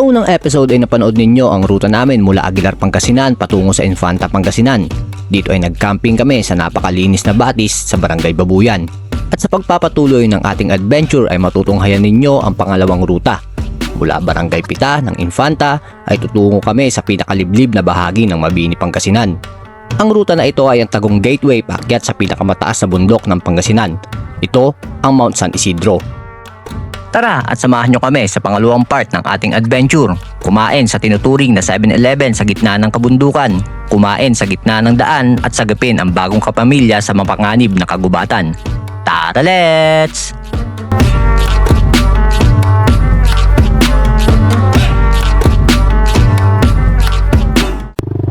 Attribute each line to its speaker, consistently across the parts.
Speaker 1: naunang episode ay napanood ninyo ang ruta namin mula Aguilar, Pangasinan patungo sa Infanta, Pangasinan. Dito ay nagcamping kami sa napakalinis na batis sa Barangay Babuyan. At sa pagpapatuloy ng ating adventure ay matutunghayan ninyo ang pangalawang ruta. Mula Barangay Pita ng Infanta ay tutungo kami sa pinakaliblib na bahagi ng Mabini, Pangasinan. Ang ruta na ito ay ang Tagum Gateway paakyat sa pinakamataas na bundok ng Pangasinan. Ito ang Mount San Isidro. Tara at samahan nyo kami sa pangalawang part ng ating adventure. Kumain sa tinuturing na 7-Eleven sa gitna ng kabundukan. Kumain sa gitna ng daan at sagapin ang bagong kapamilya sa mapanganib na kagubatan. Tara, let's!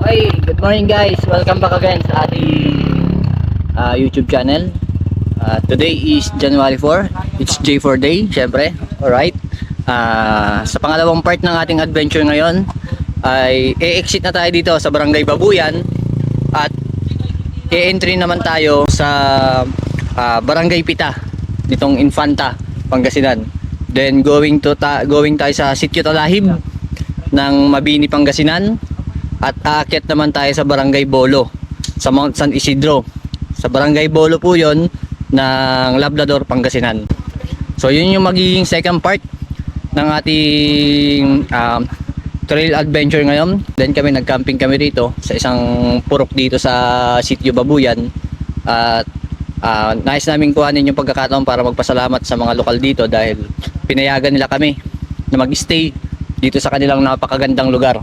Speaker 1: Okay, good morning guys. Welcome back again sa ating YouTube channel. Today is January 4. It's J4 day, syempre. Alright. Sa pangalawang part ng ating adventure ngayon ay e-exit na tayo dito sa Barangay Babuyan at e-entry naman tayo sa Barangay Pita nitong Infanta, Pangasinan. Then going tayo sa Sitio Talahib ng Mabini, Pangasinan at aakyat naman tayo sa Barangay Bolo sa Mount San Isidro. Sa Barangay Bolo po 'yon ng Labrador, Pangasinan. So yun yung magiging second part ng ating trail adventure ngayon. Then kami nagcamping kami rito sa isang purok dito sa Sitio Babuyan. At nais namin kuhanin yung pagkakataon para magpasalamat sa mga lokal dito dahil pinayagan nila kami na mag-stay dito sa kanilang napakagandang lugar.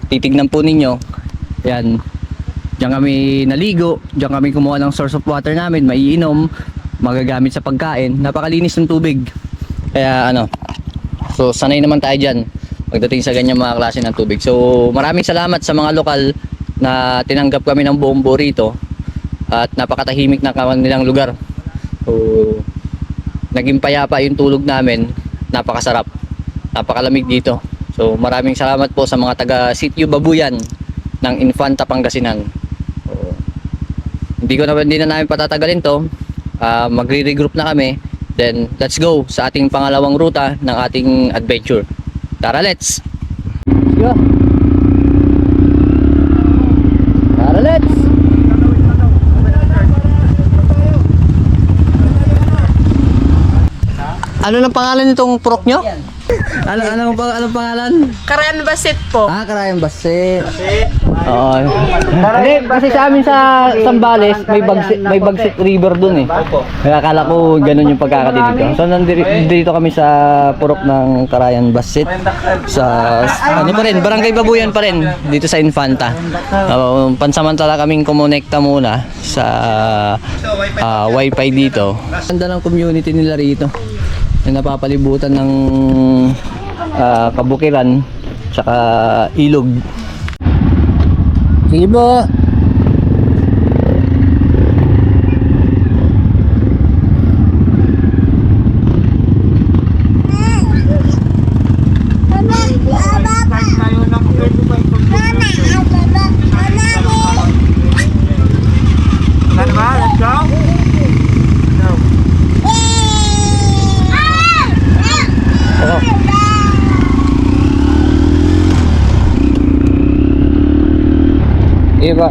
Speaker 1: Titignan po ninyo, yan, diyan kami naligo, diyan kami kumuha ng source of water namin, maiinom, magagamit sa pagkain, napakalinis ng tubig. Kaya so sanay naman tayo dyan pagdating sa ganyan mga klase ng tubig. So maraming salamat sa mga lokal na tinanggap kami ng buong buo rito at napakatahimik na kanilang lugar. So naging payapa yung tulog namin, napakasarap, napakalamig dito. So maraming salamat po sa mga taga Sitio Babuyan ng Infanta, Pangasinan. Hindi na namin patatagalin to. Magre-regroup na kami. Then let's go sa ating pangalawang ruta ng ating adventure. Tara, let's! Go! Tara, let's! Ano nang pangalan nitong purok nyo? Anong pangalan?
Speaker 2: Karayan Basit po.
Speaker 1: Karayan Basit. Oo. Hindi, kasi sa amin sa Sambales, may Bagsit River dun eh. Kaya akala ko ganun yung pagkakadinig ko. So nandito kami sa purok ng Karayan Basit. Sa pa rin, Barangay Babuyan pa rin, dito sa Infanta. Pansamantala kaming kumonekta muna sa wifi dito. Ganda ng community nila rito. Na napapalibutan ng kabukiran tsaka ilog. Sige po. Iba.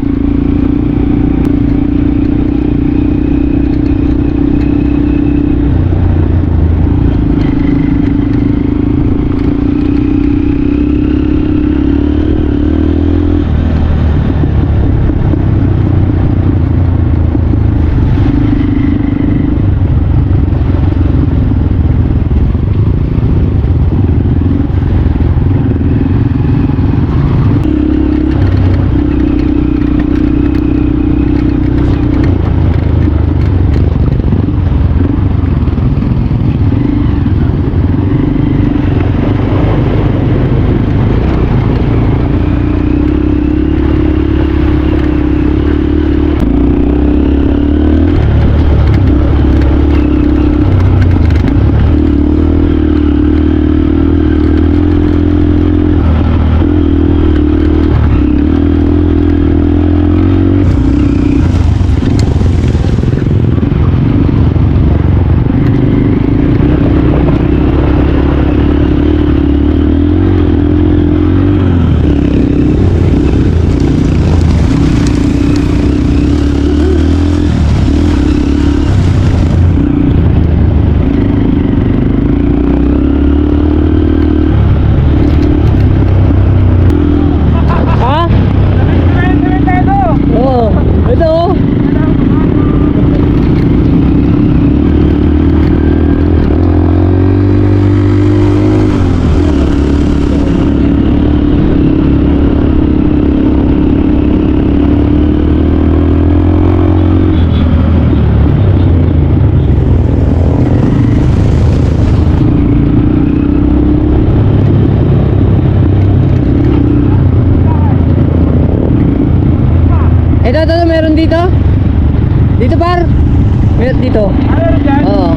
Speaker 1: ito, meron dito. Dito par. Meron dito.
Speaker 2: Meron dyan?
Speaker 1: Oo.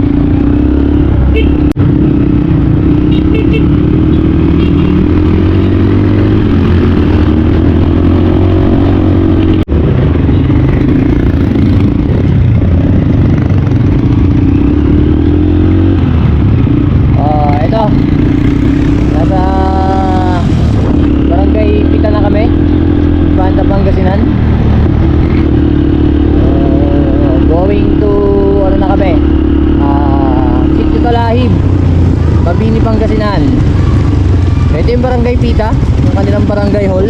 Speaker 1: Ito. Nasa Barangay Pita na kami. Banda Pangasinan. Going to ano na kami? Sitio Talahib, Mabini, Pangasinan. Ito yung Barangay Pita, yung kanilang barangay hall.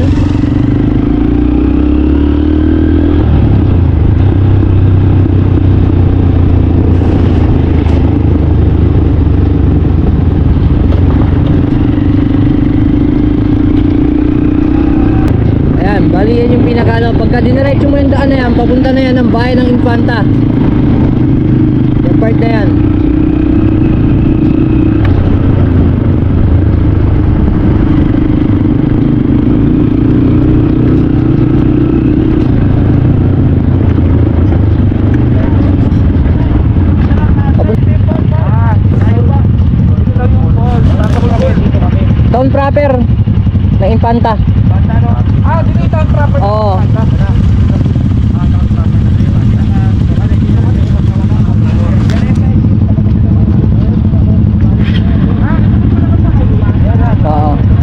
Speaker 1: Bali yan yung pinakano, pagka diniretso mo yung daan na yan, papunta na yan ng bayan ng Infanta. Yung part na yan. Town proper ng Infanta.
Speaker 2: Dito ito ang property.
Speaker 1: Oo. Oo.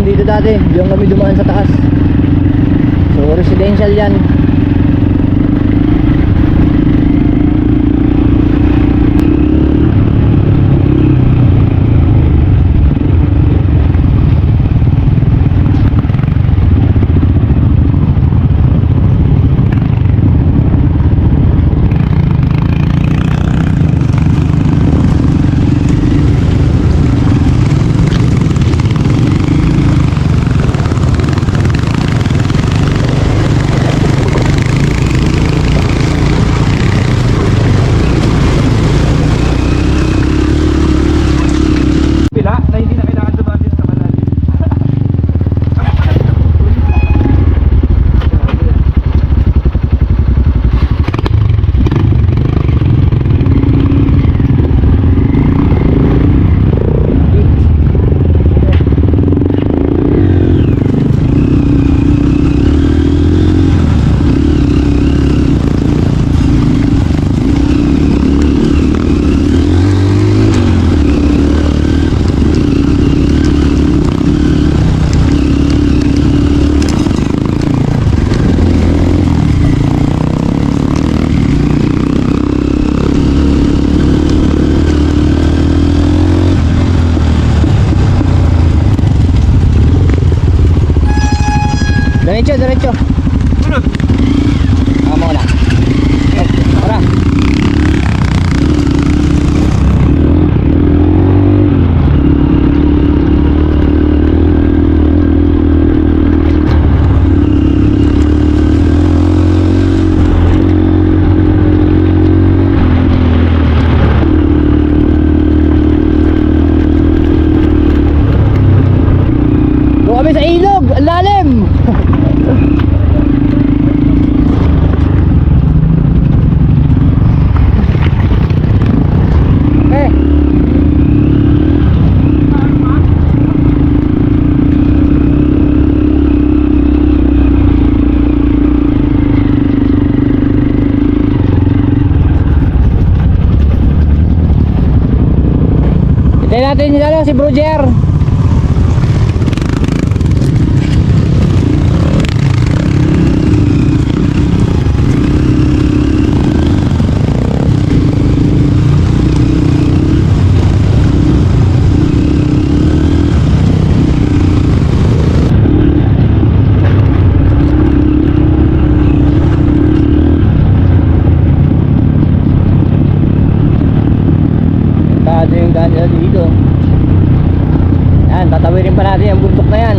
Speaker 1: dito dati, yung kami dumaan sa taas. So residential yan. diretso. Tama muna. Tara. Doon kami sa ilog, ang lalim. Okay. Hintayin natin yung si Bruger. Tado yung daan nila dito. Yan, tatawirin pa natin yung bundok na yan.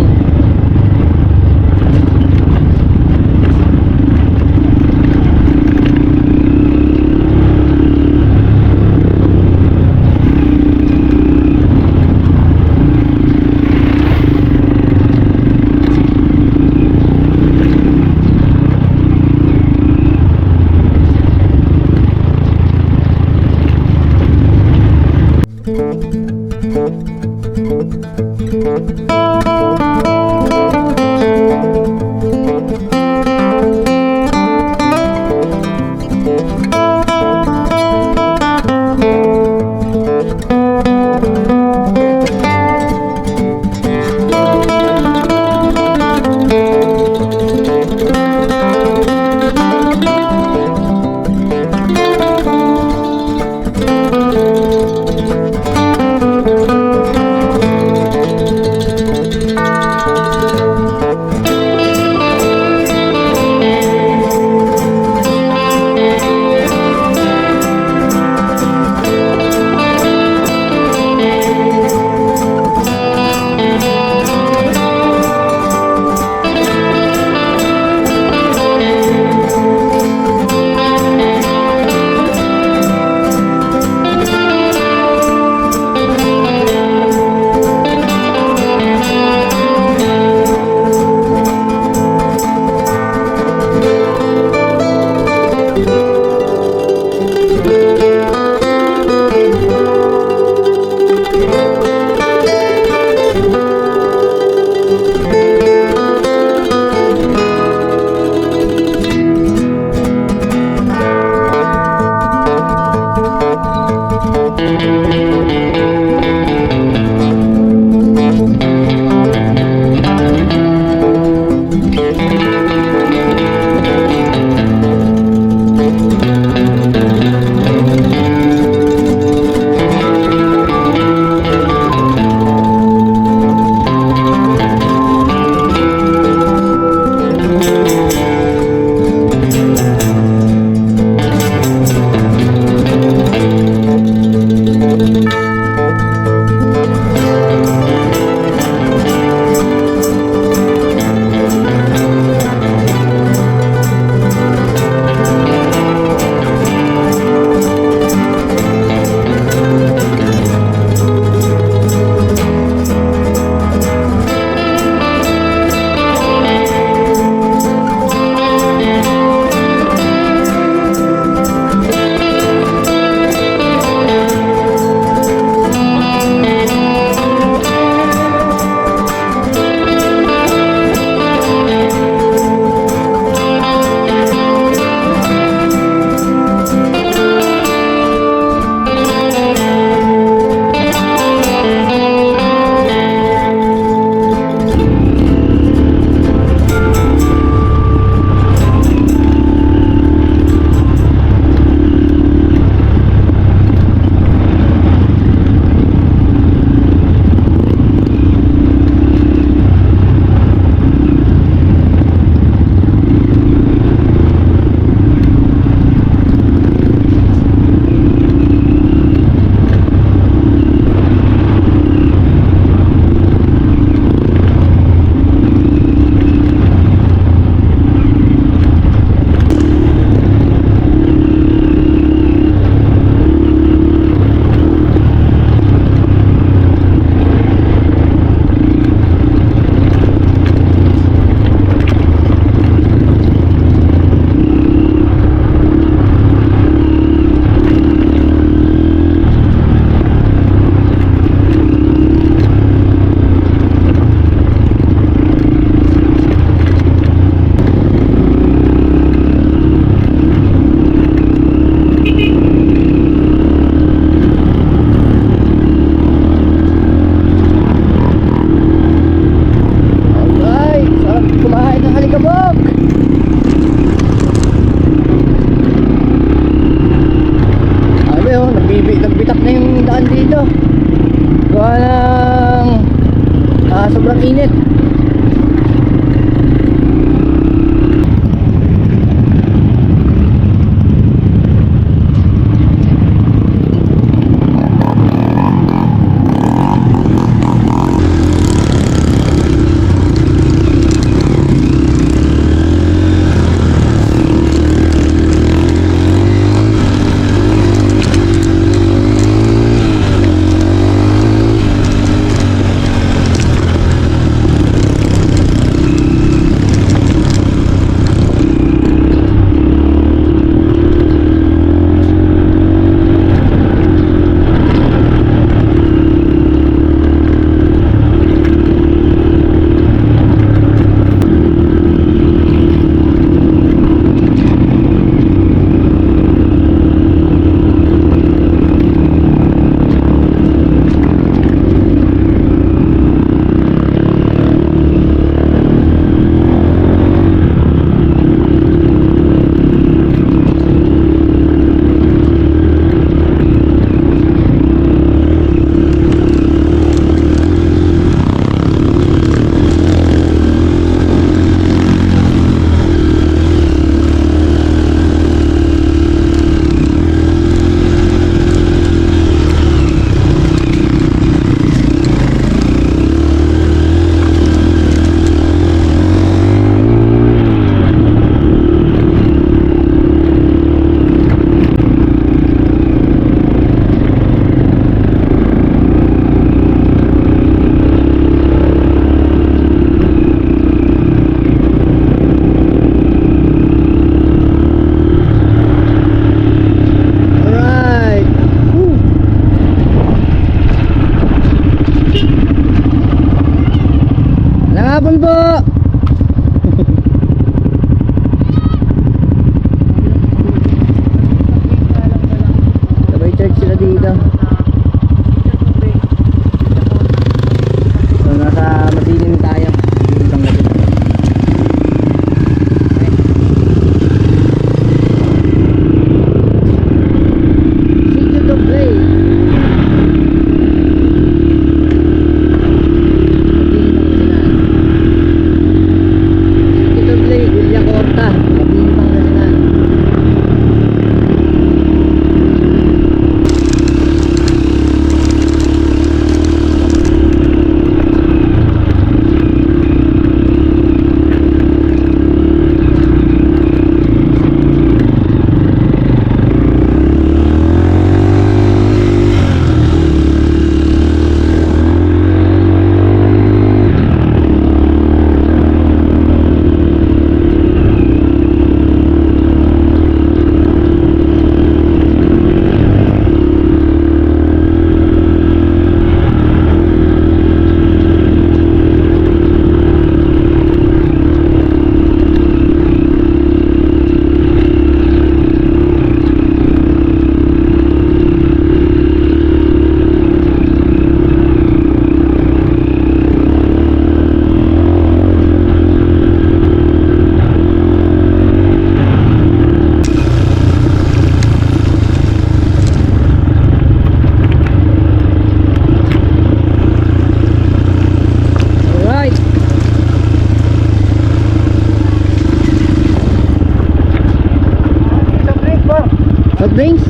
Speaker 1: Hot drinks?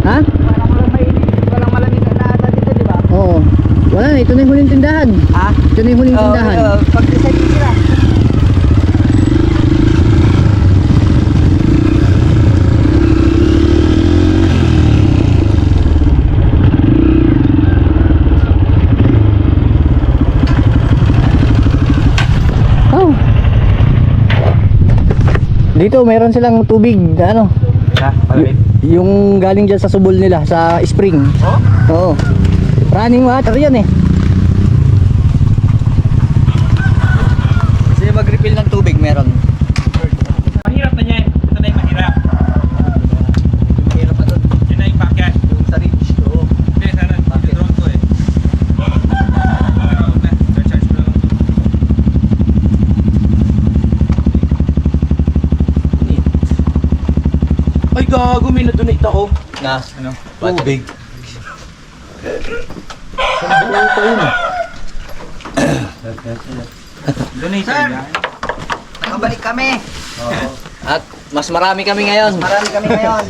Speaker 1: Ha?
Speaker 2: Walang malamig na ata dito, di ba?
Speaker 1: Oo. Wala na, ito na yung huling tindahan.
Speaker 2: Ha?
Speaker 1: Ito na yung huling tindahan.
Speaker 2: Pag-decide sila.
Speaker 1: Oh. Dito meron silang tubig na ano, yung galing dyan sa subol nila sa spring. Oo. Running water yan eh. Kasi mag-refill ng tubig meron.
Speaker 3: Mahirap na yan. Ito na yung mahirap.
Speaker 1: Mahirap pa doon.
Speaker 3: Yun na yung backyard.
Speaker 1: Yung sa ridge. Oo.
Speaker 3: Hindi, sana. Drone ko eh. Huwag na. Recharge ko na lang.
Speaker 4: Ay gago, may na-donate ako.
Speaker 1: Na,
Speaker 3: Ano?
Speaker 4: Tubig.
Speaker 3: Donation yan.
Speaker 2: Nakabalik kami.
Speaker 1: at mas marami kami ngayon.
Speaker 2: Marami kami ngayon.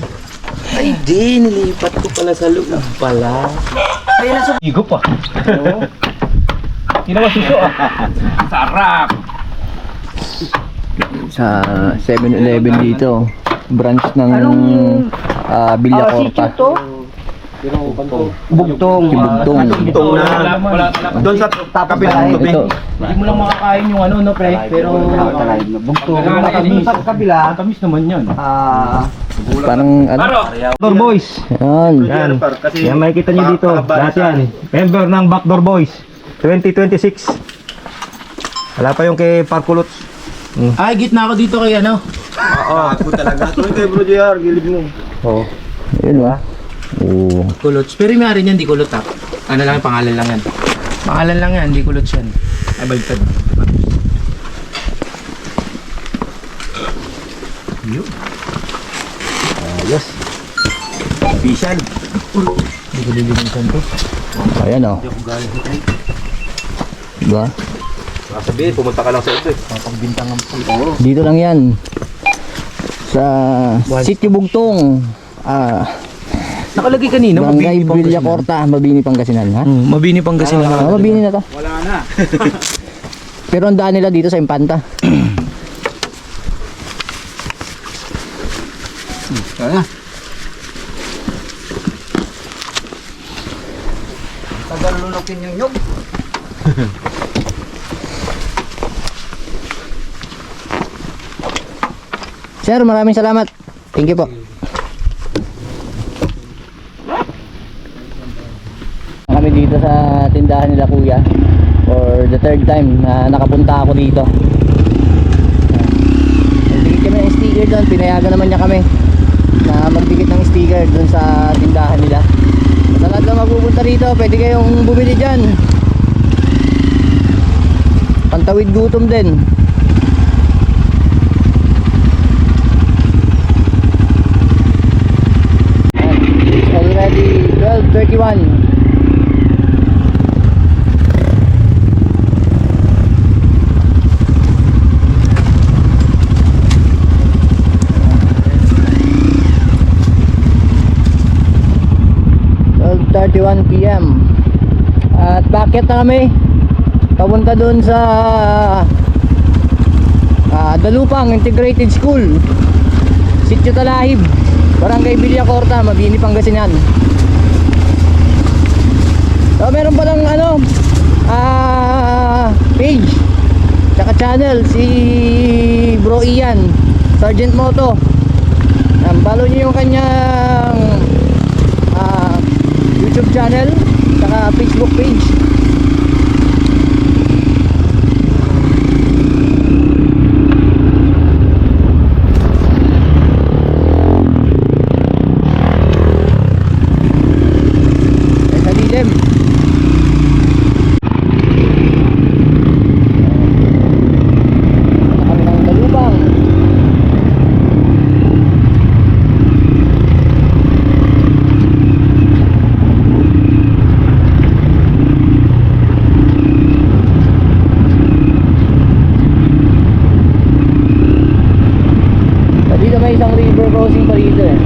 Speaker 4: Ay di, nilipat ko pala sa loob pala.
Speaker 2: Ayun na
Speaker 3: Igo pa. Ginawa suso ah. Sarap.
Speaker 1: Sa 7-Eleven dito. Branch ng Villa Corta.
Speaker 2: Bugtong.
Speaker 1: Si Bugtong.
Speaker 4: Itong na,
Speaker 3: Wala.
Speaker 4: doon sa kabilang tubig.
Speaker 1: Ito.
Speaker 3: Hindi mo lang makakain yung ano, no, pre? Pero...
Speaker 2: Bugtong.
Speaker 3: Matamis.
Speaker 2: Sa kabila,
Speaker 3: Matamis naman yun.
Speaker 1: Parang ano.
Speaker 3: Paro!
Speaker 5: Backdoor Boys.
Speaker 1: Yan.
Speaker 5: Yan.
Speaker 4: Kasi
Speaker 5: Yan makikita nyo dito. Lahat yan. Member ng Backdoor Boys. 2026. Wala pa yung kay Parkulot.
Speaker 3: Ay, gitna ako dito kay ano.
Speaker 4: Oo, ako talaga. Ito kay Bro JR, gilid mo.
Speaker 5: Oo.
Speaker 1: Yun ba? Oo.
Speaker 3: Kulots. Pero may rin yan, di kulot ah. Ano lang, pangalan lang yan. Pangalan lang yan, di kulots yan. Ay, baliktad. Yun.
Speaker 5: Ayos. Official.
Speaker 3: Hindi ko lilinisan to.
Speaker 1: Ayan o. Diba?
Speaker 4: Sabihin, pumunta ka lang sa ito eh.
Speaker 3: Pagbintangan po.
Speaker 1: Dito lang yan. Sa Sitio Bugtong.
Speaker 3: Nakalagay kanina,
Speaker 1: Barangay
Speaker 3: Mabini
Speaker 1: Villa Corta, Mabini, Pangasinan. Ha?
Speaker 3: Mabini Pangasinan.
Speaker 1: Mabini na to.
Speaker 2: wala na.
Speaker 1: Pero ang daan nila dito sa Impanta.
Speaker 2: Tagal lunukin yung nyug.
Speaker 1: Sir, maraming salamat. Thank you po. Kami dito sa tindahan nila kuya for the third time na nakapunta ako dito. Nagdikit kami ng sticker doon, pinayagan naman niya kami na magdikit ng sticker doon sa tindahan nila. Sa lahat na magpupunta rito, pwede kayong bumili dyan. Pantawid gutom din. It's already 12:31. PM at bakit na kami papunta doon sa Dalupang Integrated School, Sitio Talahib, Barangay Villa Corta, Mabini, Pangasinan. So meron palang ano page tsaka channel si Bro Ian Sergeant Moto. Follow niyo yung kanyang YouTube channel saka Facebook page. Sa dilim. Kami ng Dalubang. Dito may isang river crossing pa dito eh.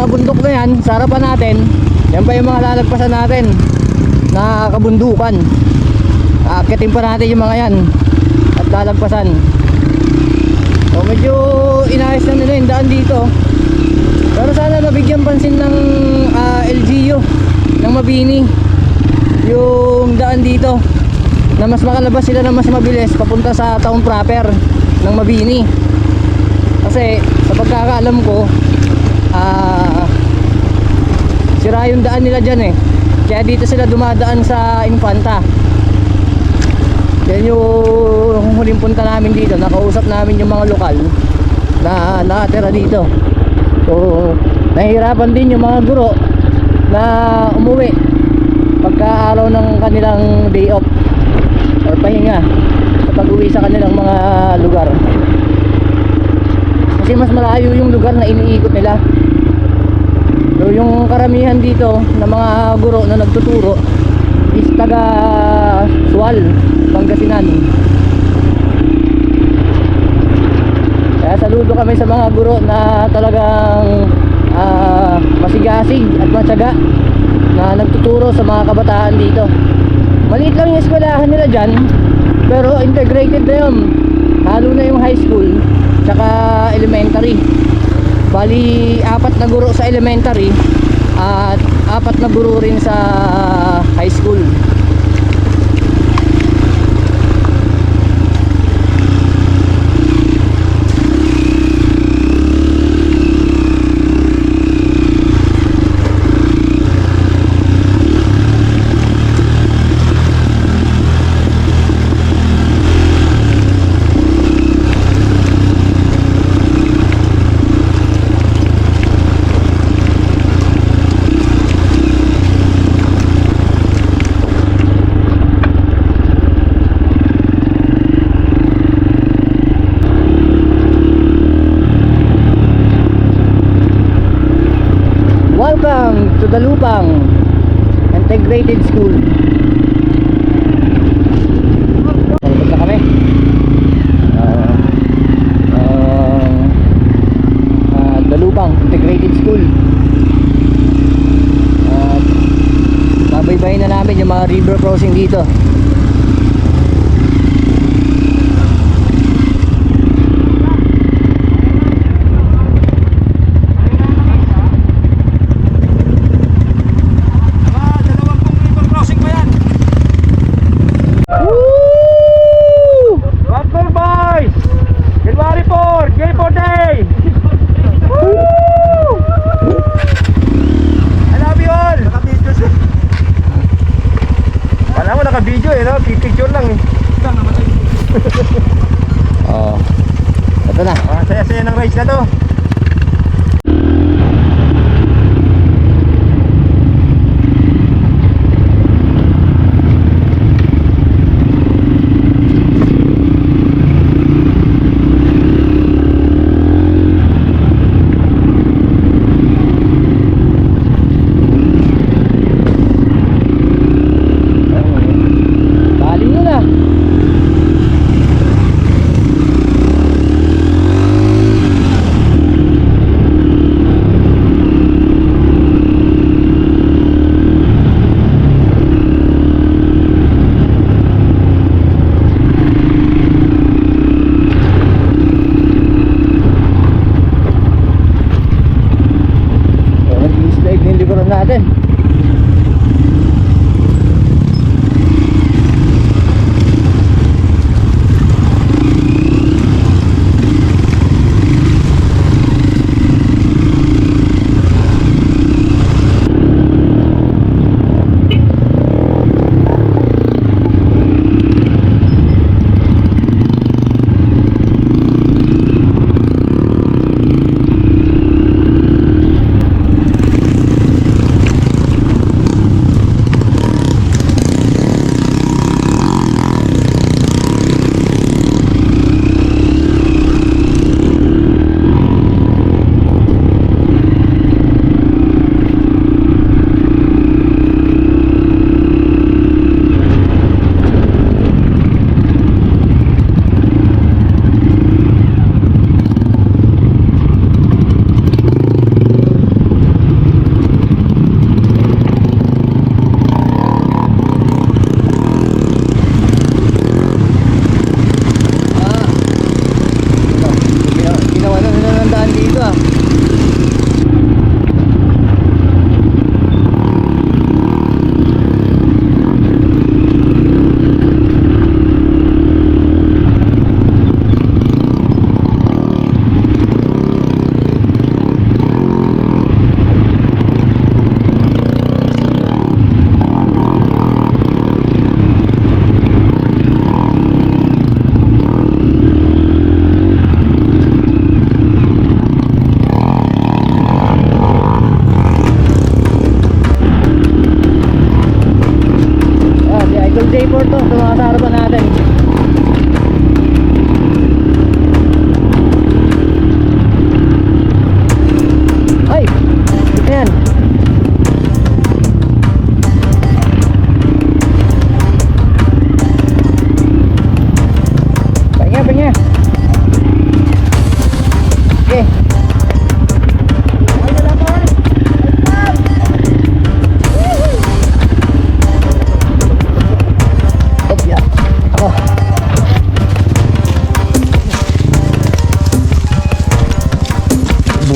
Speaker 1: mga bundok na yan, sa harapan natin, yan pa yung mga lalagpasan natin na kabundukan. Aakyatin pa natin yung mga yan at lalagpasan. So medyo inayos na nila yung daan dito. Pero sana nabigyan pansin ng LGU ng Mabini yung daan dito, na mas makalabas sila na mas mabilis papunta sa town proper ng Mabini. Kasi sa pagkakaalam ko, sira yung daan nila dyan eh. Kaya dito sila dumadaan sa Infanta. Yan yung huling punta namin dito. Nakausap namin yung mga lokal na nakatira dito. So nahihirapan din yung mga guro na umuwi pagka araw ng kanilang day off or pahinga sa pag-uwi sa kanilang mga lugar. Kasi mas malayo yung lugar na iniikot nila. So yung karamihan dito na mga guro na nagtuturo is taga Sual, Pangasinan. Kaya saludo kami sa mga guro na talagang masigasig at matyaga na nagtuturo sa mga kabataan dito. Maliit lang yung eskwelahan nila dyan, pero integrated na yun. Halo na yung high school tsaka elementary. Bali 4 na guro sa elementary at 4 na guro rin sa high school. Welcome to the Lupang Integrated School. Palabas na kami. The Lupang Integrated School. Babaybayin na namin yung mga river crossing dito.
Speaker 5: Video eh, no? Picture lang eh.
Speaker 1: Oh. Ito na.
Speaker 5: Saya-saya ng race na to.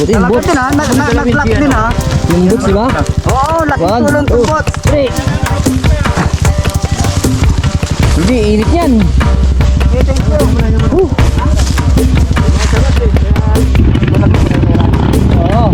Speaker 1: Buti yung
Speaker 2: Talaga
Speaker 1: boots.
Speaker 2: din ha, nag-lock din ha.
Speaker 1: Yung boots, di ba?
Speaker 2: Oo, laki
Speaker 1: One,
Speaker 2: tulong
Speaker 1: two,
Speaker 2: ng bot.
Speaker 1: three. Hindi, init yan.
Speaker 2: Okay, thank you.
Speaker 1: Oo.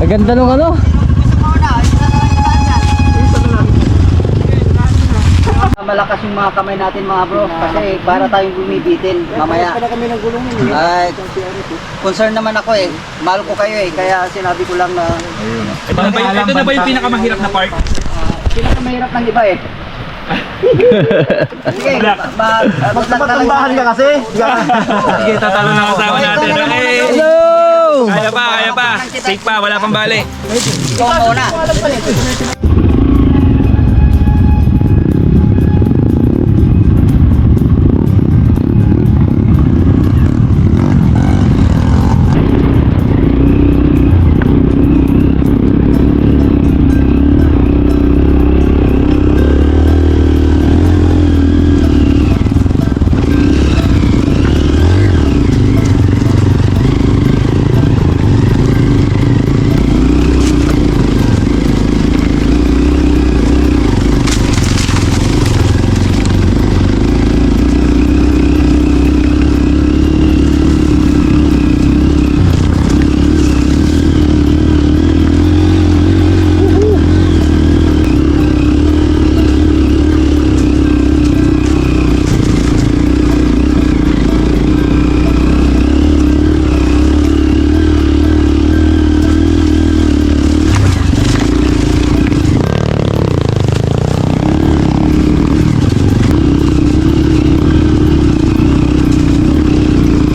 Speaker 1: Ang ganda nung ano.
Speaker 2: Malakas yung mga kamay natin mga bro kasi para tayong bumibitin mamaya. Kaya kami ng gulong yun. Ay, concern naman ako eh. Mahal ko kayo eh. Kaya sinabi ko lang na
Speaker 6: Ito na ba yung pinakamahirap na part?
Speaker 2: pinakamahirap ng iba eh. Sige,
Speaker 5: Magtambahan ka kasi.
Speaker 6: Sige, tatalo na kasama natin. Okay.
Speaker 1: Hello!
Speaker 6: Kaya pa. Safe pa, wala pang bali.
Speaker 2: ikaw muna.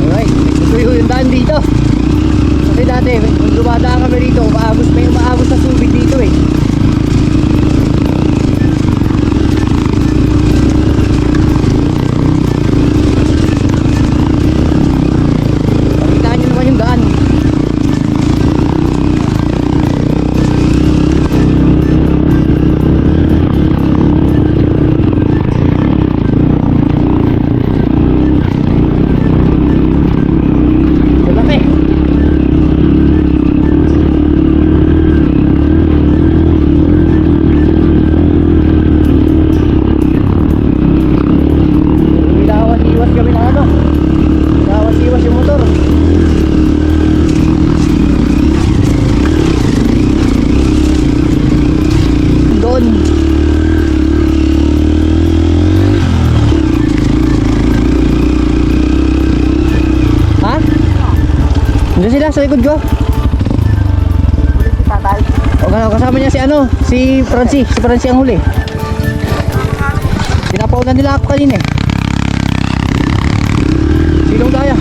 Speaker 1: Alright, ito yung daan dito. Kasi dati, kung dumadaan kami rito, may umaagos na tubig dito eh. Pakitaan nyo naman yung daan. Malaki. Ilawas-iwas kami ng ano. Ilawas-iwas yung motor. Doon. Ha? Doon sila sa likod ko. O kasama niya si ano, si Francie ang huli. Pinapaulan nila ako kanina eh. Silong daya.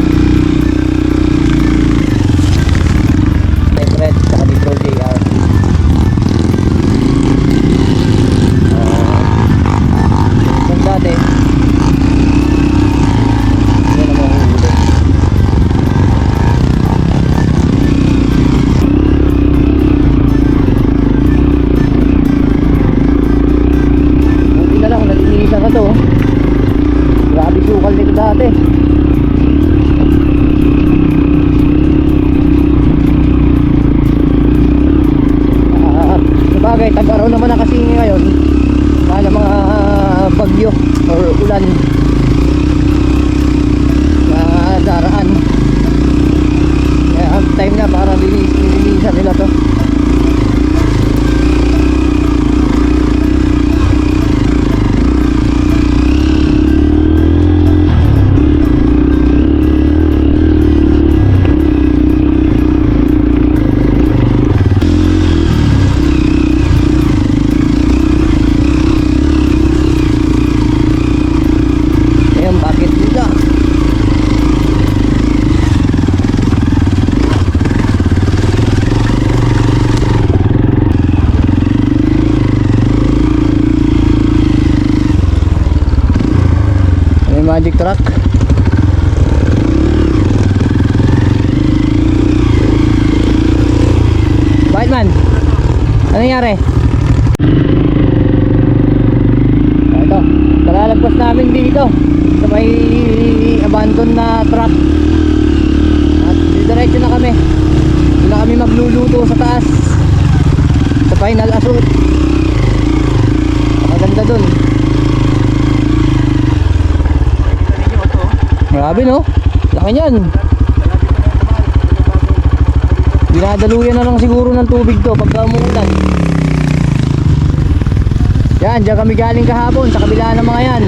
Speaker 1: Red, saka Nitro JR. Kung dati, hindi na mahuhuli. Buti na lang, nalinisan ka to. Grabe sukal nito dati. Sabagay, tag-araw naman na kasi ngayon. Mahal ang mga bagyo or ulan na daraan. Kaya ang time na para lilinisan nila to. Ayan, bakit nila? May magic truck. Bakit man? Ano nangyari? Ito, kalalagpas namin dito sa may abandon na truck. At diretso na kami. Doon na kami magluluto sa taas sa final assault. Maganda dun. Grabe no? Laki niyan. Dinadaluyan na lang siguro ng tubig to pagka umuulan. Yan, diyan kami galing kahapon sa kabila ng mga yan.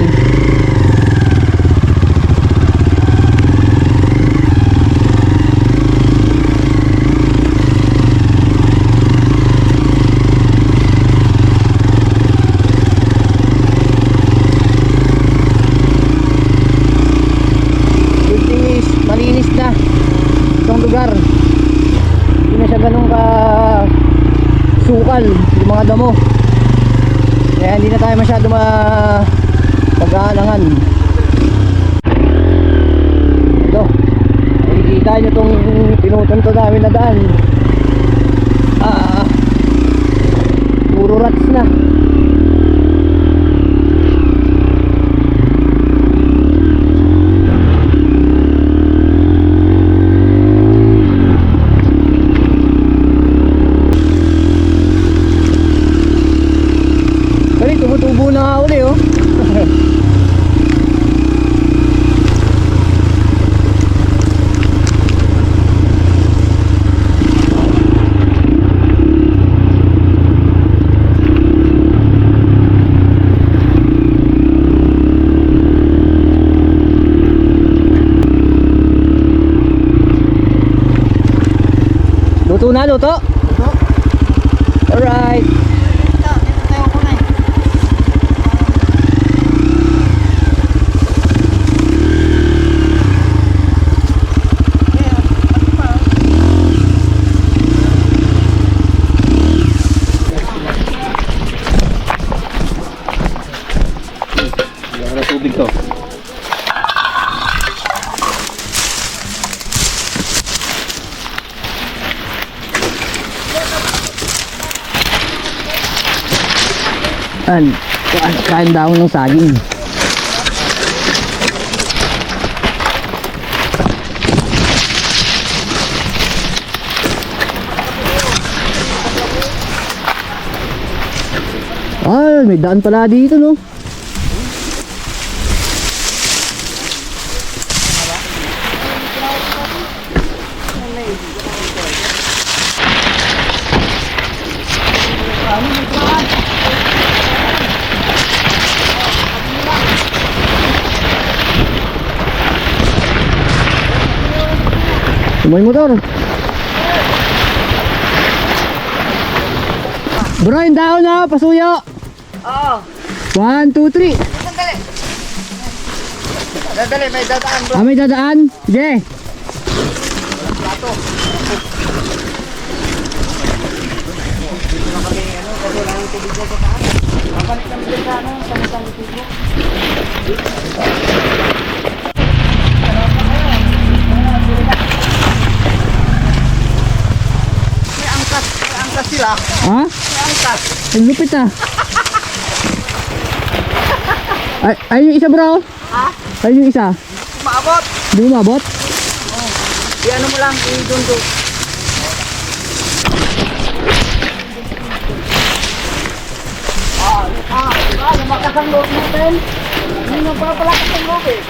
Speaker 1: Good thing is, malinis na itong lugar. Hindi na siya ganun ka sukal yung mga damo. Kaya hindi na tayo masyado pag-aalangan. Ito, nakikita nyo itong pinutunto namin na daan. Puro rats na. Tumutubo na nga uli oh. Luto na, luto? Luto. Alright.
Speaker 5: Tubig to.
Speaker 1: Kain daw ng saging. May daan pala dito no. May motor. Bro, yung daon na, pasuyo.
Speaker 2: Oo.
Speaker 1: 1, 2, 3.
Speaker 2: Sandali. Dadali, may dadaan bro.
Speaker 1: May dadaan? Sige.
Speaker 2: May angkas sila.
Speaker 1: Ha?
Speaker 2: May angkas.
Speaker 1: Ang lupit ah. Ay yung isa bro.
Speaker 2: Ha?
Speaker 1: Ay yung isa.
Speaker 2: Maabot.
Speaker 1: Hindi mo mabot?
Speaker 2: Di ano mo lang, i-dundo. Lumakas ang loob natin. Hindi nagpapalakas ang loob eh.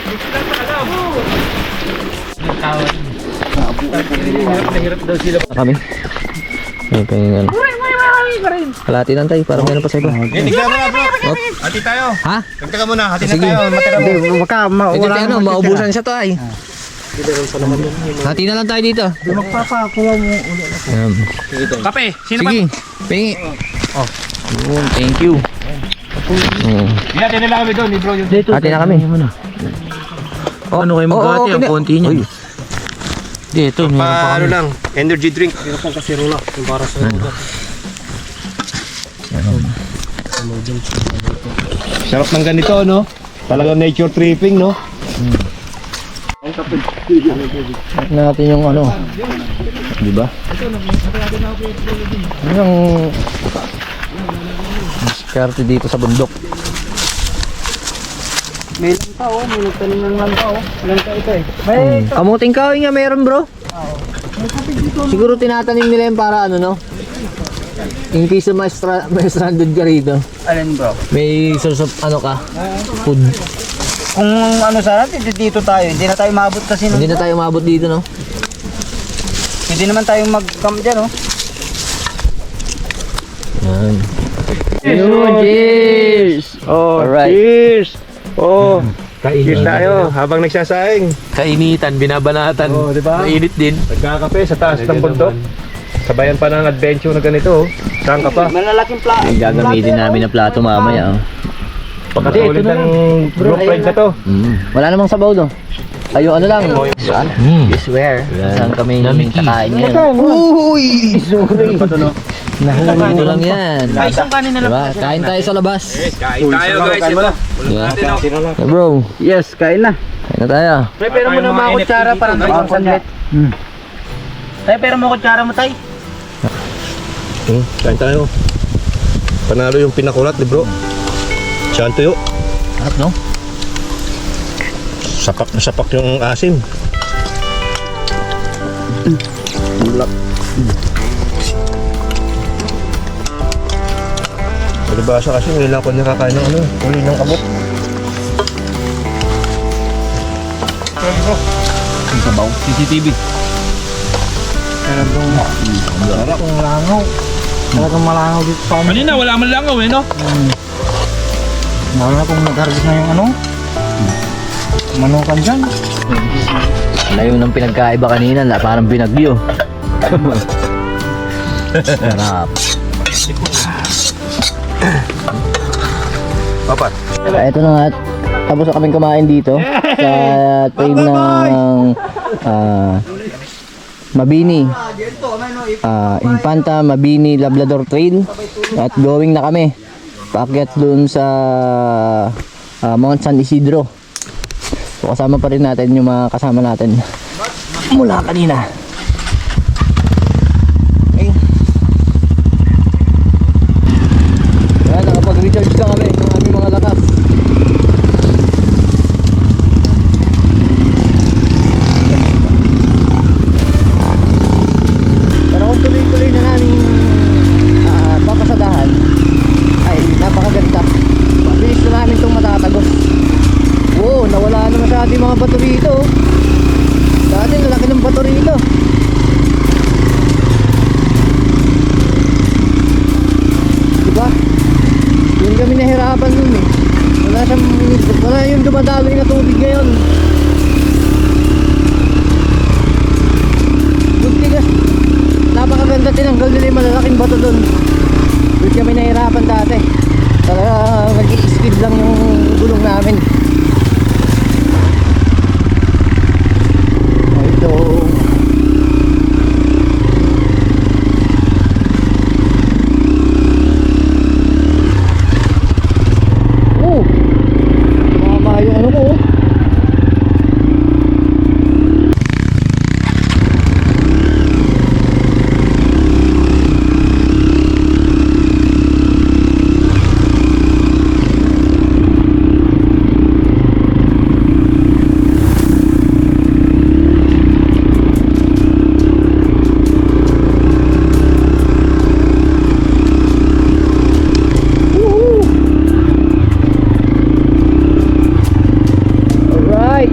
Speaker 1: Kami. May pahinggan. Kalati lang tayo, parang meron pa sa iba.
Speaker 5: Tignan mo na bro. Hati tayo.
Speaker 1: Ha?
Speaker 5: Tagtaga muna, hati na
Speaker 1: Sige.
Speaker 5: tayo. Matira mo.
Speaker 1: Medyo ano, maubusan siya to ay. Hati na lang tayo dito.
Speaker 2: Magpapakuha mo ulit.
Speaker 6: Kape, sino pa?
Speaker 1: Sige, pingi. Oh, yun, thank you.
Speaker 6: Hindi natin nila kami doon, ni bro yung...
Speaker 1: Hati na kami.
Speaker 3: Ano kayo mag-ati? Ang konti niya. Hindi, ito. Meron pa
Speaker 5: Ano
Speaker 3: kami.
Speaker 5: lang, energy drink. Meron pang kasirula. Yung para sa sarap ng ganito, no? Talagang nature tripping, no?
Speaker 1: Natin yung ano. Di ba? Yung diskarte dito sa bundok.
Speaker 2: May langka oh, may nagtanim ng langka oh. Langka ito eh. May
Speaker 1: Kamuting kahoy nga meron bro. Siguro tinatanim nila yung para ano no? In case na may stranded ka rito.
Speaker 2: alin bro?
Speaker 1: May source of ano ka? Food.
Speaker 2: Kung ano sana, dito tayo. Hindi na tayo maabot kasi
Speaker 1: Hindi na tayo umabot dito no?
Speaker 2: Hindi naman tayo mag-camp dyan oh.
Speaker 1: Yan. Cheers!
Speaker 5: Oh,
Speaker 1: Alright.
Speaker 5: cheers! Oh, cheers
Speaker 3: Kainitan.
Speaker 5: tayo habang nagsasaing.
Speaker 3: Kainitan, binabanatan.
Speaker 5: Oh, di ba?
Speaker 3: Mainit din.
Speaker 5: Nagkakape sa taas ng bundok. Sabayan pa ng adventure na ganito. Saan ka pa?
Speaker 2: Malalaking pla.
Speaker 1: Yung gagamitin namin na plato mamaya. Oh.
Speaker 5: Pagkatulid ng group ride na to.
Speaker 1: Wala namang sabaw do. Ayo ano lang. You swear. Saan kami kakain ngayon?
Speaker 5: Uy!
Speaker 1: Nahuli lang yan. Diba? Kain tayo sa labas.
Speaker 6: Kain tayo guys, ito.
Speaker 1: Diba? Yeah, bro,
Speaker 2: Yes, kain na.
Speaker 1: kain na tayo.
Speaker 3: Prepare mo na mga kutsara para may sandwich. Prepare mo kutsara mo, tay.
Speaker 5: Kain tayo. Panalo yung pinakulat ni bro. Saan tuyo?
Speaker 1: Harap no?
Speaker 5: Sapak na sapak yung asim. Palibasa kasi ngayon lang ako nakakain ng ano, uli ng kabot.
Speaker 1: Yung sabaw. CCTV.
Speaker 5: Talagang malangaw dito sa amin.
Speaker 6: Kanina wala man langaw eh, no?
Speaker 5: Lalo na kung nag-harvest na yung ano, manukan dyan.
Speaker 1: Layo ng pinagkaiba kanina, parang binagyo. Sarap.
Speaker 5: Papat.
Speaker 1: Ito na nga, tapos na kaming kumain dito sa trail ng Mabini. Infanta Mabini Labrador Trail. At going na kami. Paakyat doon sa Mount San Isidro. So kasama pa rin natin yung mga kasama natin mula kanina. Okay. Kaya nakapag-recharge na kami ng aming mga lakas. Pero kung tuloy-tuloy na namin papasadahan, ay napakaganda. Bilis na namin itong matatagos. Oo, nawala na masyado yung mga bato rito. Dati lalaki ng bato rito. Diba? Yun kami nahirapan nun eh. Wala yung dumadaloy na tubig ngayon. Bugtigas. Napakaganda, tinanggal nila yung malalaking bato dun. Doon kami nahirapan dati. Talaga nag-i-skid lang yung gulong namin. Ito. Oh! Tumama yung ano ko. Alright.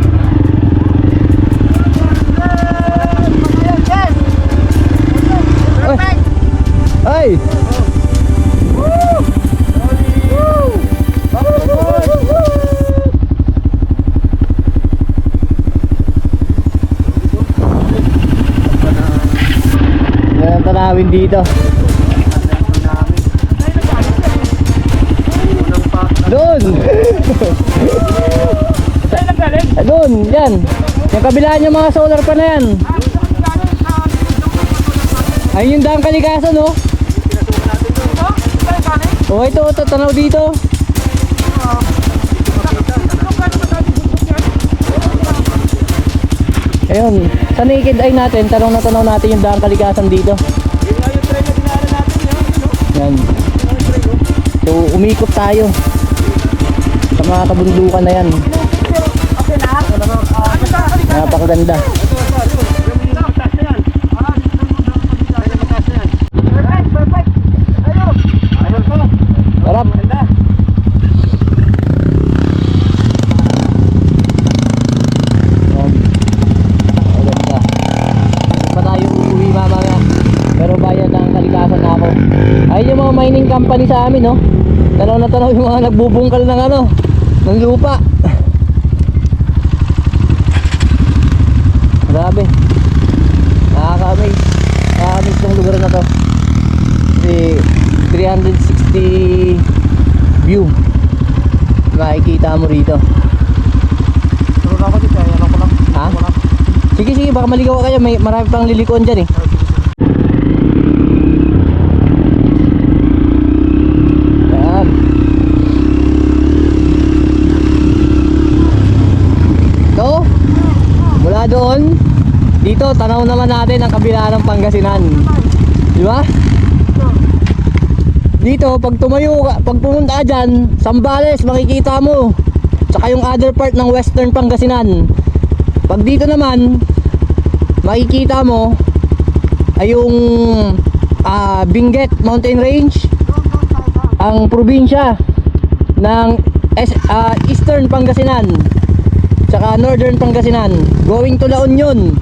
Speaker 1: Ay! Yan ang tanawin dito. Doon! Doon, yan. Yung kabilaan yung mga solar pa na yan. Ayun yung daang kalikasan, no? Oh, ito, tanaw dito. Ayun, sa naked eye natin, tanong na tanaw natin yung daang kalikasan dito. Yan. So, umikot tayo sa mga kabundukan na yan. Napakaganda. Sarap. Maganda. Pa tayo uuwi mamaya. Pero bayad ng kalikasan na ako. Ayun yung mga mining company sa amin, no? Tanaw na tanaw yung mga nagbubungkal ng ano, ng lupa. Grabe. Nakaka-amaze. Nakaka-amaze tong lugar na to. Kasi 360 view makikita mo rito.
Speaker 6: Pero na ako dito, ayan ko lang.
Speaker 1: Ha? Sige, sige, baka maligaw ka kayo. May marami pang lilikuan dyan eh. Ayan. So, mula doon, dito tanaw naman natin ang kabila ng Pangasinan. Di ba? Dito, pag tumayo ka, pag pumunta ka dyan, Zambales, makikita mo. Tsaka yung other part ng Western Pangasinan. Pag dito naman, makikita mo ay yung Benguet Mountain Range, ang probinsya ng Eastern Pangasinan, tsaka Northern Pangasinan, going to La Union,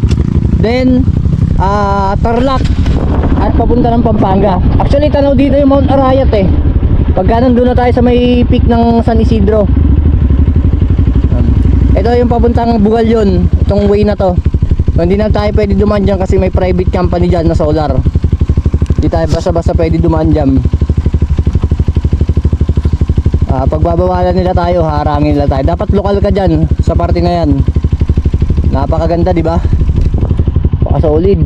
Speaker 1: then Tarlac, at papunta ng Pampanga. Actually, tanaw dito yung Mount Arayat eh. Pagka nandun na tayo sa may peak ng San Isidro. Ito yung papuntang Bugalyon, itong way na to. So, hindi na tayo pwede dumaan dyan kasi may private company dyan na solar. Hindi tayo basta-basta pwede dumaan dyan. Pagbabawalan nila tayo, harangin nila tayo. Dapat lokal ka dyan sa parte na yan. Napakaganda, di ba? Paka-solid.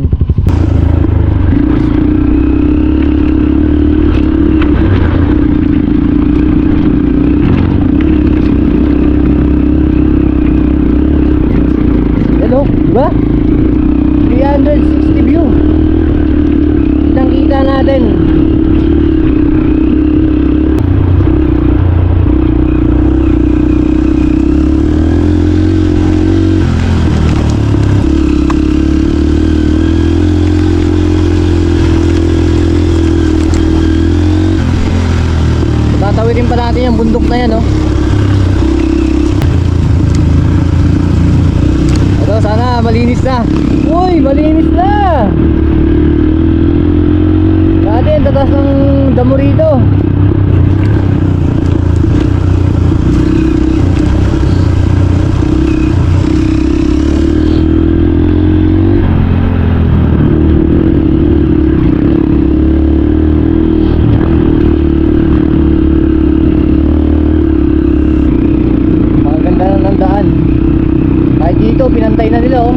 Speaker 1: Hello, di ba? 360 view. Kitang-kita natin. Tatawirin pa natin yung bundok na yan, no? Ito, sana malinis na. Uy, malinis na! Dati, ang tatas ng damo rito. Dito, pinantay na nila, oh.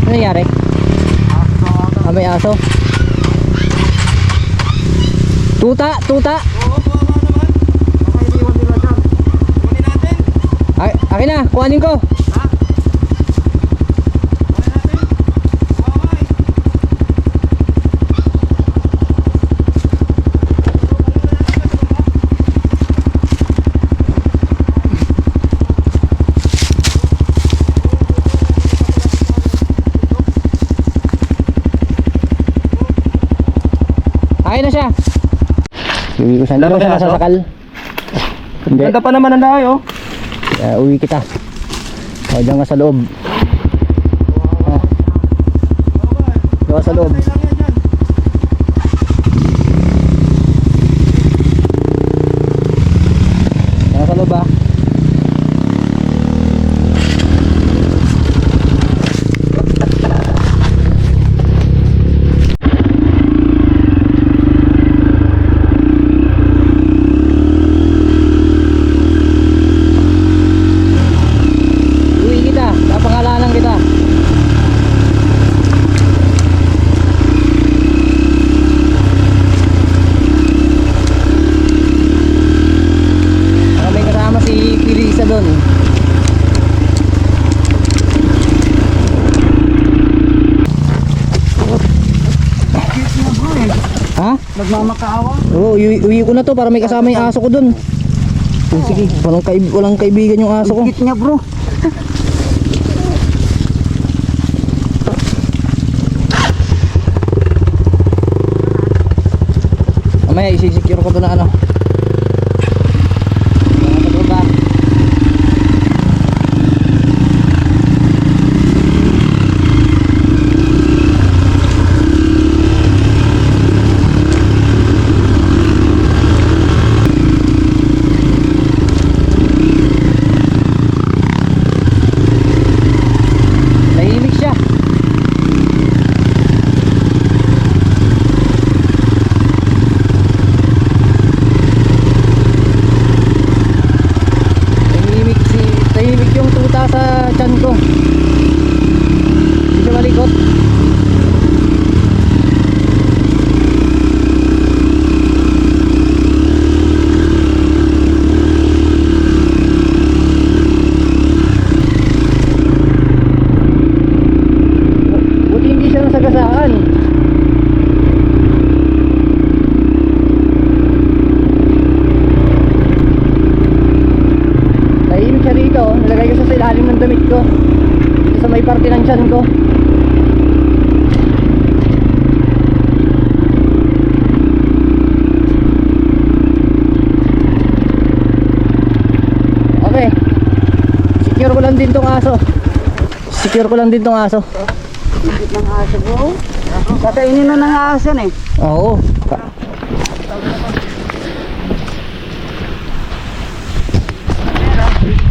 Speaker 1: Ano nangyari? May aso. Tuta, tuta. Akin na, kuhanin ko. Akin na siya. Uwi ko siya. Hindi ko siya nasasakal. Hindi.
Speaker 6: Ganda pa naman ang dahay, oh.
Speaker 1: Uwi kita. O, dyan ka sa loob. O. Dyan ka sa loob. Dyan ka sa loob ah. Uwi kita, kapangalanan kita. Baka may kasama si Pirisa doon. Ha?
Speaker 2: Nagmamakaawa.
Speaker 1: Oo, uwi ko na to para may kasama yung aso ko doon. Sige, walang kaibigan yung aso ko.
Speaker 2: Higit niya bro.
Speaker 1: Mamaya isi-secure ko to na ano. Ano ba? Tahimik siya. Tahimik yung tuta sa tiyan ko. Hindi siya malikot. Buti hindi siya nasagasaan. Tahimik siya dito. Nilagay ko siya sa ilalim ng damit ko. Dito sa may parte ng tiyan ko. Okay. Secure ko lang din tong aso. Secure ko lang din tong aso.
Speaker 2: Higit ng aso bro. Kakainin na ng aso eh.
Speaker 1: Oo.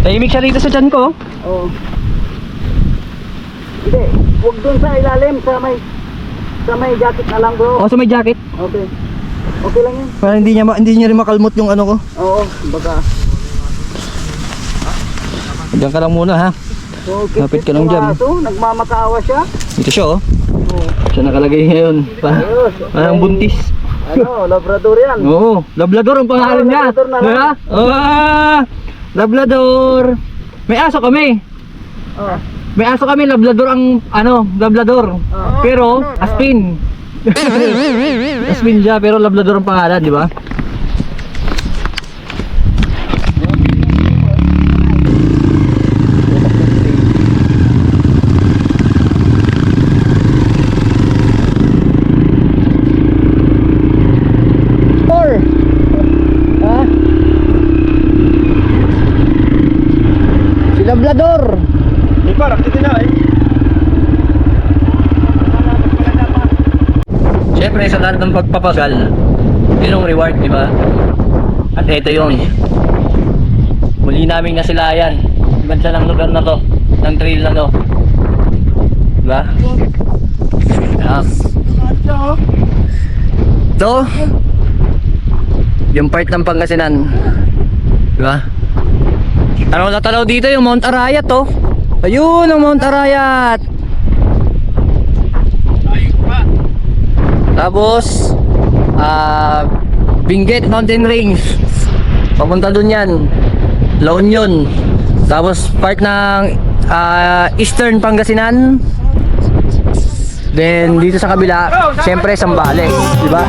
Speaker 1: Tahimik siya dito sa tiyan ko.
Speaker 2: Oo. Hindi, huwag doon sa ilalim, sa may jacket na lang bro.
Speaker 1: O, sa may jacket.
Speaker 2: Okay. Okay lang yun.
Speaker 1: Para hindi niya rin makalmot yung ano ko.
Speaker 2: Oo, baga.
Speaker 1: Diyan ka lang muna ha.
Speaker 2: So,
Speaker 1: Lapit ka lang dyan.
Speaker 2: Nagmamakaawa siya.
Speaker 1: Dito siya oh.
Speaker 2: Oo.
Speaker 1: Siya nakalagay ngayon.
Speaker 2: Ayos.
Speaker 1: Parang buntis.
Speaker 2: Ano, Labrador yan.
Speaker 1: Oo, Labrador ang pangalan niya.
Speaker 2: Labrador na lang.
Speaker 1: Diba? Labrador. May aso kami.
Speaker 2: Oh.
Speaker 1: May aso kami, Labrador ang Labrador. Pero Aspin. Aspin siya pero Labrador ang pangalan, di ba? Ha? Si Labrador. Siyempre sa lahat ng pagpapagal, yun yung reward, di ba? At ito yun. Muli naming nasilayan. Ganda ng lugar na to, ng trail na to. Di ba? Yan. Ito, yung part ng Pangasinan. Di ba? Tanaw na tanaw dito yung Mount Arayat to. Ayun ang Mount Arayat. Tapos Benguet Mountain Range. Papunta dun yan. La Union. Tapos part ng Eastern Pangasinan. Then dito sa kabila, syempre Zambales, di ba?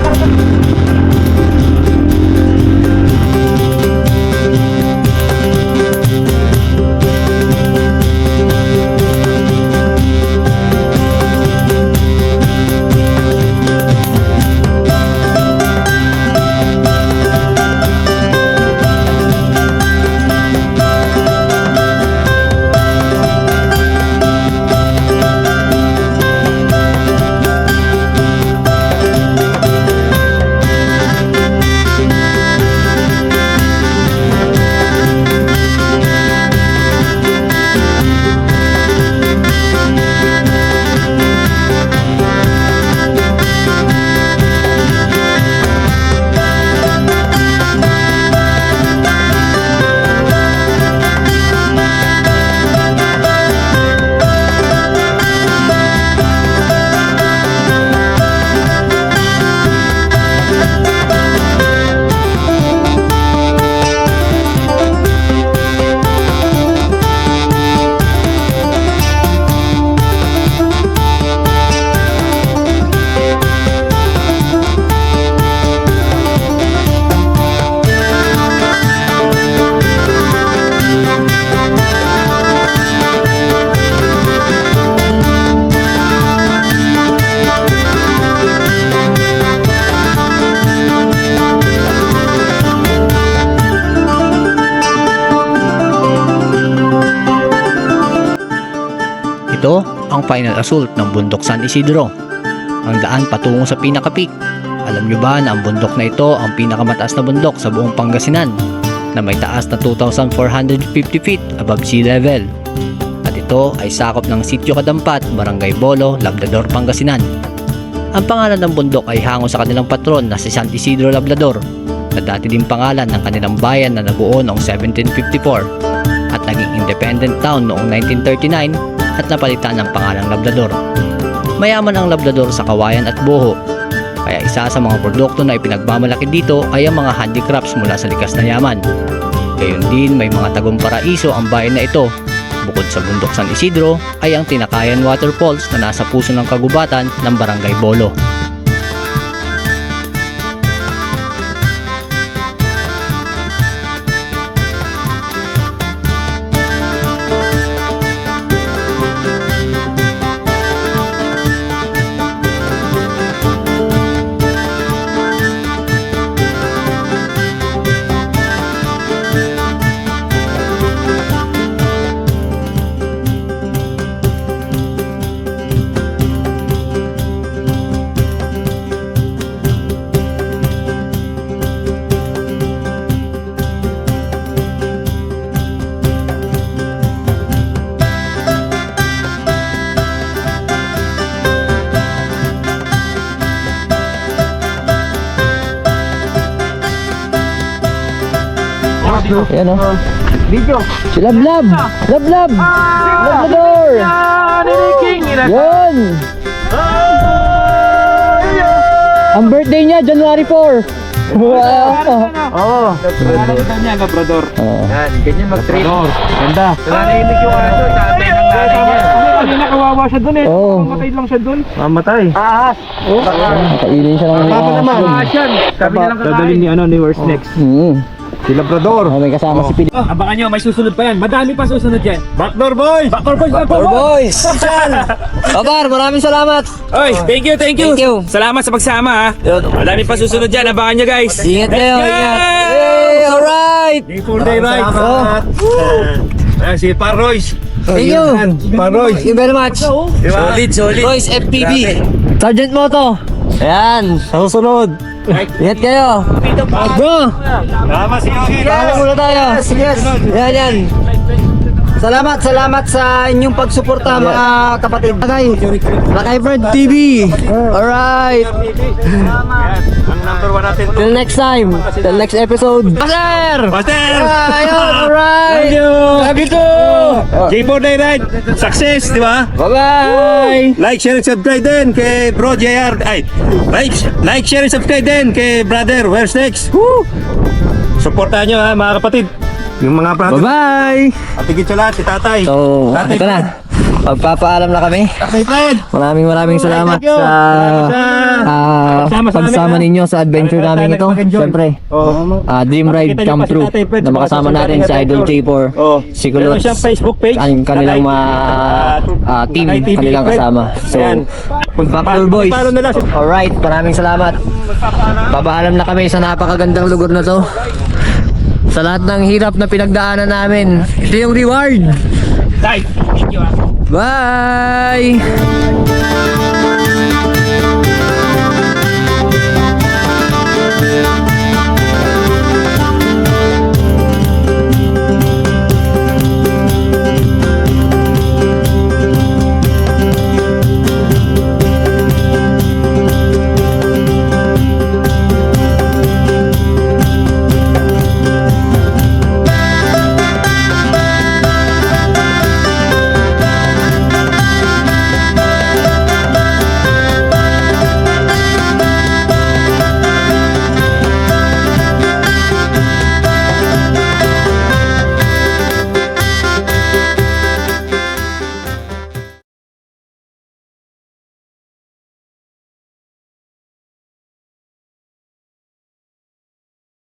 Speaker 1: Ito ang final assault ng bundok San Isidro, ang daan patungo sa pinaka-peak. Alam nyo ba na ang bundok na ito ang pinakamataas na bundok sa buong Pangasinan na may taas na 2,450 feet above sea level. At ito ay sakop ng Sitio Kadampat, Barangay Bolo, Labrador, Pangasinan. Ang pangalan ng bundok ay hango sa kanilang patron na si San Isidro Labrador, na dati din pangalan ng kanilang bayan na nabuo noong 1754 at naging independent town noong 1939 at napalitan ng pangalang Labrador. Mayaman ang Labrador sa kawayan at buho, kaya isa sa mga produkto na ipinagmamalaki dito ay ang mga handicrafts mula sa likas na yaman. Gayon din may mga tagumparaíso ang bayan na ito. Bukod sa bundok San Isidro ay ang Tinakayan Waterfalls na nasa puso ng kagubatan ng Barangay Bolo. Ayan o.
Speaker 2: Video.
Speaker 1: Si Lablab! Lablab! Labrador! Yun! Ang birthday niya, January 4. Wow!
Speaker 2: Oo.
Speaker 6: Labrador.
Speaker 3: Yan, ganyan mag-trip.
Speaker 6: Ganda.
Speaker 3: Nanahimik yung aso, tatay ng nanay niya.
Speaker 6: Kanina kawawa siya dun eh.
Speaker 1: Oo.
Speaker 6: Mamatay lang siya dun.
Speaker 5: Mamatay.
Speaker 2: Ahas.
Speaker 1: Nakailin siya ng
Speaker 5: Papa naman.
Speaker 3: Asyan, sabi nilang
Speaker 6: Dadalhin ni Worst Next.
Speaker 5: Si Labrador.
Speaker 1: May kasama si Pili.
Speaker 6: Abangan nyo, may susunod pa yan. Madami pa susunod yan.
Speaker 5: Backdoor Boys!
Speaker 6: Backdoor Boys!
Speaker 1: Backdoor Boys! Babar, maraming salamat!
Speaker 6: Oy, thank you.
Speaker 1: Thank you.
Speaker 6: Salamat sa pagsama ha. Madami pa susunod yan. Abangan nyo guys.
Speaker 1: Ingat kayo, ingat! Hey, alright!
Speaker 5: Day right. Ayan, si Parroys.
Speaker 1: Thank you!
Speaker 5: Parroys.
Speaker 1: Thank you very much!
Speaker 6: Solid.
Speaker 1: Royce FPV! Sergeant Moto! Ayan!
Speaker 5: Sa susunod.
Speaker 1: Ingat kayo! Bro!
Speaker 5: Salamat si Yogi.
Speaker 1: Bawa muna tayo!
Speaker 2: Yes.
Speaker 1: Yan!
Speaker 2: Salamat sa inyong pagsuporta mga kapatid.
Speaker 1: Lakay Bird TV! Alright!
Speaker 5: Ang number 1 natin.
Speaker 1: Till next time! Till next episode! Master!
Speaker 5: Master!
Speaker 1: Ayun! Alright! Love you too!
Speaker 5: J4 Day Ride. Success, di ba?
Speaker 1: Bye-bye!
Speaker 5: Like, share, and subscribe din kay Bro JR. Ay, like, share, and subscribe din kay Brother Where's Next. Woo! Supportahan nyo ha, mga kapatid. Yung mga brother.
Speaker 1: Bye-bye!
Speaker 5: At higit sa lahat, si Tatay.
Speaker 1: So,
Speaker 5: Tatay
Speaker 1: ito na. Magpapaalam na kami.
Speaker 5: Tatay Fred.
Speaker 1: Maraming salamat
Speaker 5: Thank you.
Speaker 1: sa pagsama ninyo sa adventure namin ito. Siyempre, Dream Ride
Speaker 5: Makikita nyo
Speaker 1: Come
Speaker 5: pa si
Speaker 1: True
Speaker 5: Tatay Fred
Speaker 1: na
Speaker 5: sa
Speaker 1: makasama
Speaker 5: mga
Speaker 1: natin si
Speaker 5: susunod
Speaker 1: Idol
Speaker 5: natin
Speaker 1: J4,
Speaker 5: Oh.
Speaker 1: si
Speaker 5: Meron
Speaker 1: Kulot,
Speaker 5: siyang Facebook page.
Speaker 1: ang kanilang team,
Speaker 5: Tatay TV
Speaker 1: kanilang
Speaker 5: Fred.
Speaker 1: kasama. So,
Speaker 5: Ayan.
Speaker 1: Backdoor Boys.
Speaker 5: Follow nila si
Speaker 1: Alright, maraming salamat. Babaalam na kami sa napakagandang lugar na to. Sa lahat ng hirap na pinagdaanan namin, ito yung reward.
Speaker 6: Tay, thank you ha.
Speaker 1: Bye!